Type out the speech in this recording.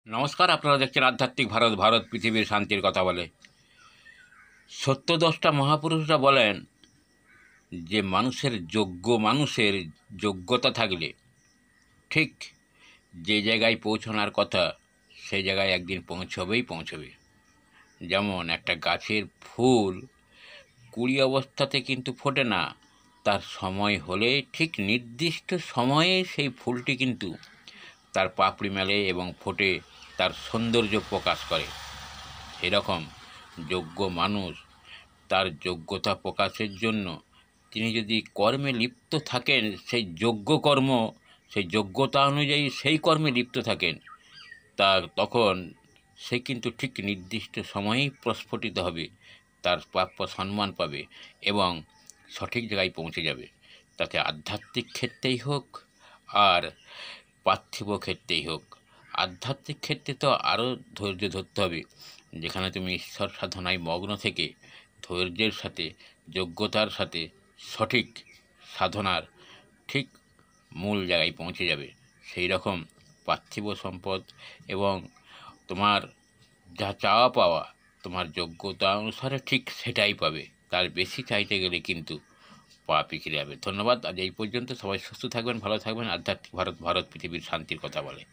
নমস্কার, আপনারা দেখছেন আধ্যাত্মিক ভারত। ভারত পৃথিবীর শান্তির কথা বলে। সত্যদ্রষ্টা মহাপুরুষরা বলেন যে মানুষের যোগ্যতা থাকলে ঠিক যে জায়গায় পৌঁছানোর কথা সেই জায়গায় একদিন পৌঁছবে। যেমন একটা গাছের ফুল কুড়ি অবস্থাতে কিন্তু ফোটে না, তার সময় হলে ঠিক নির্দিষ্ট সময়ে সেই ফুলটি কিন্তু তার পাপড়ি মেলে এবং ফোটে, তার সৌন্দর্য প্রকাশ করে। সেরকম যোগ্য মানুষ তার যোগ্যতা প্রকাশের জন্য তিনি যদি কর্মে লিপ্ত থাকেন, সেই যোগ্য কর্ম, সেই যোগ্যতা অনুযায়ী সেই কর্মে লিপ্ত থাকেন, তখন সে কিন্তু ঠিক নির্দিষ্ট সময়েই প্রস্ফুটিত হবে, তার প্রাপ্য সম্মান পাবে এবং সঠিক জায়গায় পৌঁছে যাবে। তাতে আধ্যাত্মিক ক্ষেত্রেই হোক আর পার্থিব ক্ষেত্রেই হোক। আধ্যাত্মিক ক্ষেত্রে তো আরও ধৈর্য ধরতে হবে, যেখানে তুমি ঈশ্বর সাধনায় মগ্ন থেকে ধৈর্যের সাথে, যোগ্যতার সাথে সঠিক সাধনার ঠিক মূল জায়গায় পৌঁছে যাবে। সেই রকম পার্থিব সম্পদ এবং তোমার যা চাওয়া পাওয়া তোমার যোগ্যতা অনুসারে ঠিক সেটাই পাবে। তার বেশি চাইতে গেলে কিন্তু পা পিছলে যাবে। ধন্যবাদ। আজ এই পর্যন্ত। সবাই সুস্থ থাকবেন, ভালো থাকবেন। আধ্যাত্মিক ভারত, ভারত পৃথিবীর শান্তির কথা বলে।